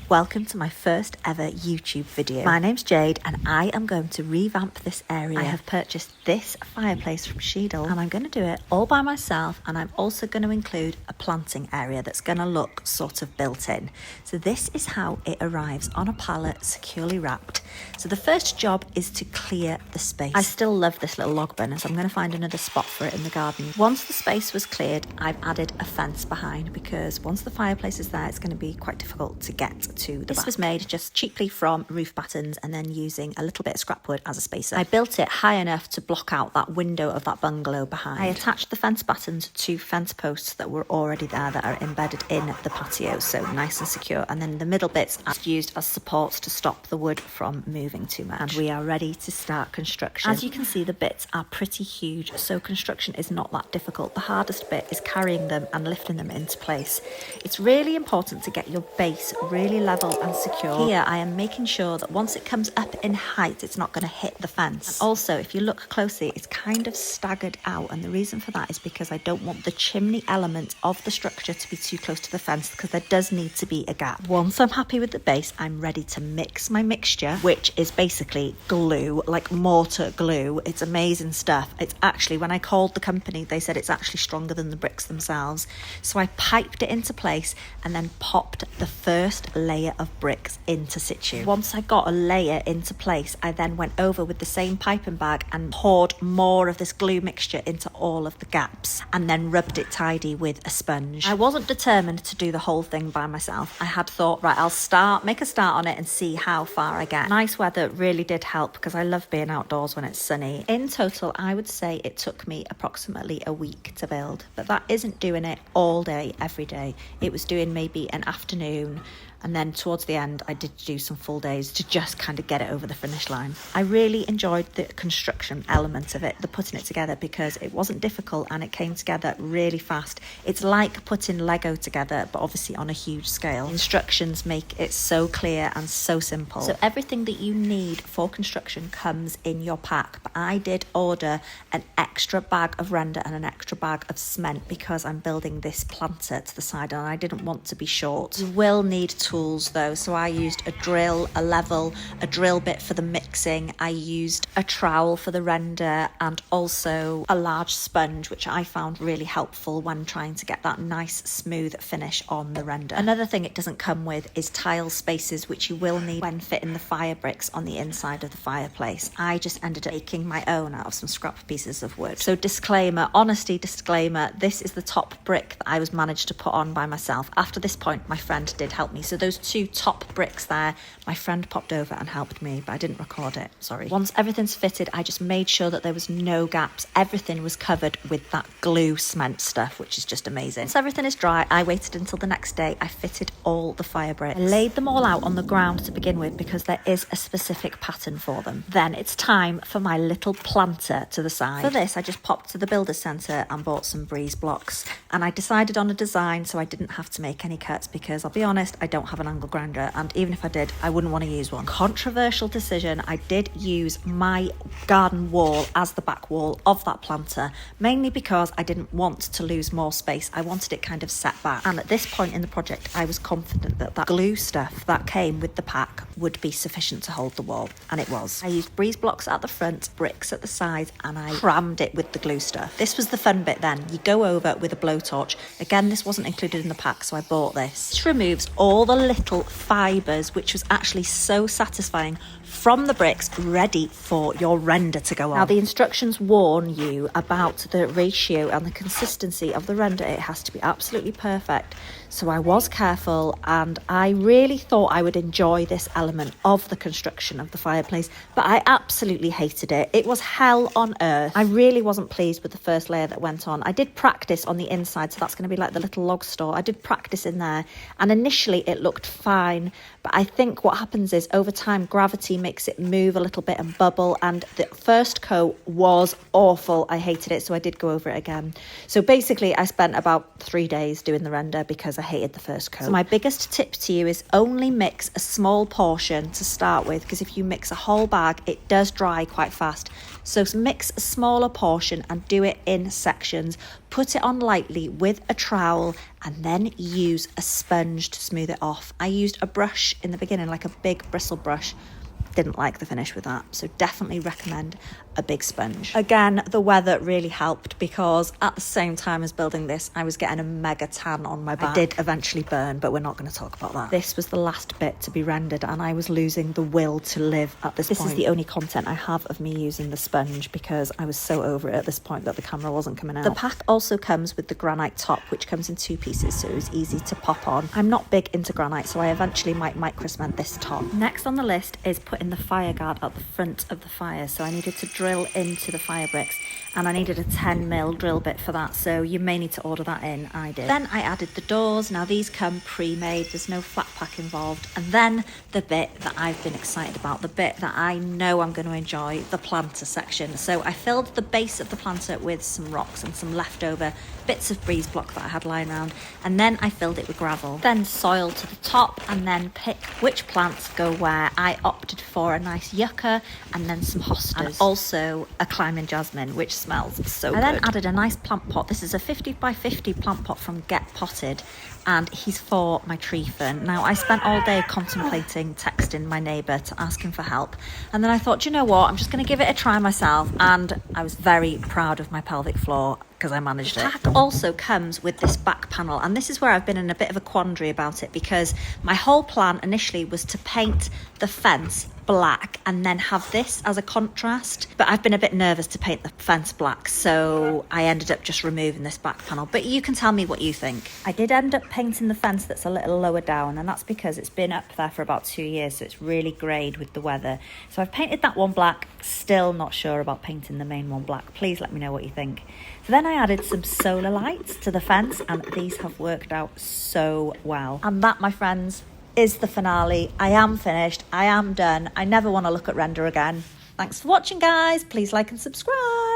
Welcome to my first ever YouTube video. My name's Jade and I am going to revamp this area. I have purchased this fireplace from Schiedel and I'm going to do it all by myself, and I'm also going to include a planting area that's going to look sort of built in. So this is how it arrives on a pallet, securely wrapped. So the first job is to clear the space. I still love this little log burner, so I'm going to find another spot for it in the garden. Once the space was cleared, I've added a fence behind because once the fireplace is there, it's going to be quite difficult to get to the back. This was made just cheaply from roof battens and then using a little bit of scrap wood as a spacer. I built it high enough to block out that window of that bungalow behind. I attached the fence battens to fence posts that were already there that are embedded in the patio, so nice and secure. And then the middle bits are used as supports to stop the wood from moving too much. And we are ready to start construction. As you can see, the bits are pretty huge, so construction is not that difficult. The hardest bit is carrying them and lifting them into place. It's really important to get your base really level and secure. Here I am making sure that once it comes up in height, it's not going to hit the fence. And also, if you look closely, it's kind of staggered out, and the reason for that is because I don't want the chimney element of the structure to be too close to the fence, because there does need to be a gap. Once I'm happy with the base, I'm ready to mix my mixture, which is basically glue, like mortar glue. It's amazing stuff. It's actually, when I called the company, they said it's actually stronger than the bricks themselves. So I piped it into place and then popped the first layer of bricks into situ. Once I got a layer into place, I then went over with the same piping bag and poured more of this glue mixture into all of the gaps and then rubbed it tidy with a sponge. I wasn't determined to do the whole thing by myself. I had thought, right, I'll make a start on it and see how far I get. Nice weather really did help because I love being outdoors when it's sunny. In total, I would say it took me approximately a week to build, but that isn't doing it all day, every day. It was doing maybe an afternoon, and then towards the end I did do some full days to just kind of get it over the finish line. I really enjoyed the construction element of it, the putting it together, because it wasn't difficult and it came together really fast. It's like putting Lego together, but obviously on a huge scale. Instructions make it so clear and so simple. So everything that you need for construction comes in your pack, but I did order an extra bag of render and an extra bag of cement because I'm building this planter to the side and I didn't want to be short. You will need tools though, so I used a drill, a level, a drill bit for the mixing. I used a trowel for the render and also a large sponge, which I found really helpful when trying to get that nice smooth finish on the render. Another thing it doesn't come with is tile spacers, which you will need when fitting the fire bricks on the inside of the fireplace. I just ended up making my own out of some scrap pieces of wood. So disclaimer, honesty disclaimer, this is the top brick that I was managed to put on by myself. After this point, my friend did help me. So those two top bricks there, my friend popped over and helped me, but I didn't record it, sorry. Once everything's fitted, I just made sure that there was no gaps. Everything was covered with that glue cement stuff, which is just amazing. Once everything is dry, I waited until the next day. I fitted all the fire bricks. I laid them all out on the ground to begin with because there is a specific pattern for them. Then it's time for my little planter to the side. For this, I just popped to the builder's centre and bought some breeze blocks, and I decided on a design so I didn't have to make any cuts because I'll be honest, I don't have an angle grinder, and even if I did, I wouldn't want to use one. Controversial decision, I did use my garden wall as the back wall of that planter, mainly because I didn't want to lose more space. I wanted it kind of set back, and at this point in the project I was confident that that glue stuff that came with the pack would be sufficient to hold the wall, and it was. I used breeze blocks at the front, bricks at the side, and I crammed it with the glue stuff. This was the fun bit then. You go over with a blowtorch. Again, this wasn't included in the pack, so I bought this. This removes all the little fibres, which was actually so satisfying, from the bricks ready for your render to go on. Now the instructions warn you about the ratio and the consistency of the render. It has to be absolutely perfect. So I was careful and I really thought I would enjoy this element of the construction of the fireplace, but I absolutely hated it. It was hell on earth. I really wasn't pleased with the first layer that went on. I did practice on the inside, so that's going to be like the little log store. I did practice in there and initially it looked fine, but I think what happens is over time gravity makes it move a little bit and bubble, and the first coat was awful. I hated it, so I did go over it again. So basically I spent about 3 days doing the render because because I hated the first coat. So my biggest tip to you is only mix a small portion to start with, because if you mix a whole bag, it does dry quite fast. So mix a smaller portion and do it in sections. Put it on lightly with a trowel and then use a sponge to smooth it off. I used a brush in the beginning, like a big bristle brush. Didn't like the finish with that, so definitely recommend a big sponge. Again, the weather really helped, because at the same time as building this, I was getting a mega tan on my back. I did eventually burn, but we're not going to talk about that. This was the last bit to be rendered, and I was losing the will to live at this point. This is the only content I have of me using the sponge, because I was so over it at this point that the camera wasn't coming out. The pack also comes with the granite top, which comes in 2 pieces, so it was easy to pop on. I'm not big into granite, so I eventually might micro cement this top. Next on the list is putting the fire guard at the front of the fire, so I needed to drill into the fire bricks, and I needed a 10mm drill bit for that, so you may need to order that in. I did. Then I added the doors. Now these come pre-made, there's no flat pack involved. And then the bit that I've been excited about, the bit that I know I'm going to enjoy, the planter section. So I filled the base of the planter with some rocks and some leftover bits of breeze block that I had lying around, and then I filled it with gravel, then soil to the top, and then pick which plants go where. I opted for a nice yucca and then some hostas, and also a climbing jasmine, which smells so good. I then added a nice plant pot. This is a 50 by 50 plant pot from Get Potted, and he's for my tree fern. Now, I spent all day contemplating texting my neighbour to ask him for help, and then I thought, you know what, I'm just going to give it a try myself, and I was very proud of my pelvic floor because I managed it. The pack also comes with this back panel, and this is where I've been in a bit of a quandary about it, because my whole plan initially was to paint the fence black and then have this as a contrast, but I've been a bit nervous to paint the fence black, so I ended up just removing this back panel. But you can tell me what you think. I did end up painting the fence that's a little lower down, and that's because it's been up there for about 2 years, so it's really greyed with the weather. So I've painted that one black. Still not sure about painting the main one black. Please let me know what you think. So then I added some solar lights to the fence, and these have worked out so well. And that, my friends, is the finale. I am finished. I am done. I never want to look at render again. Thanks for watching, guys. Please like and subscribe.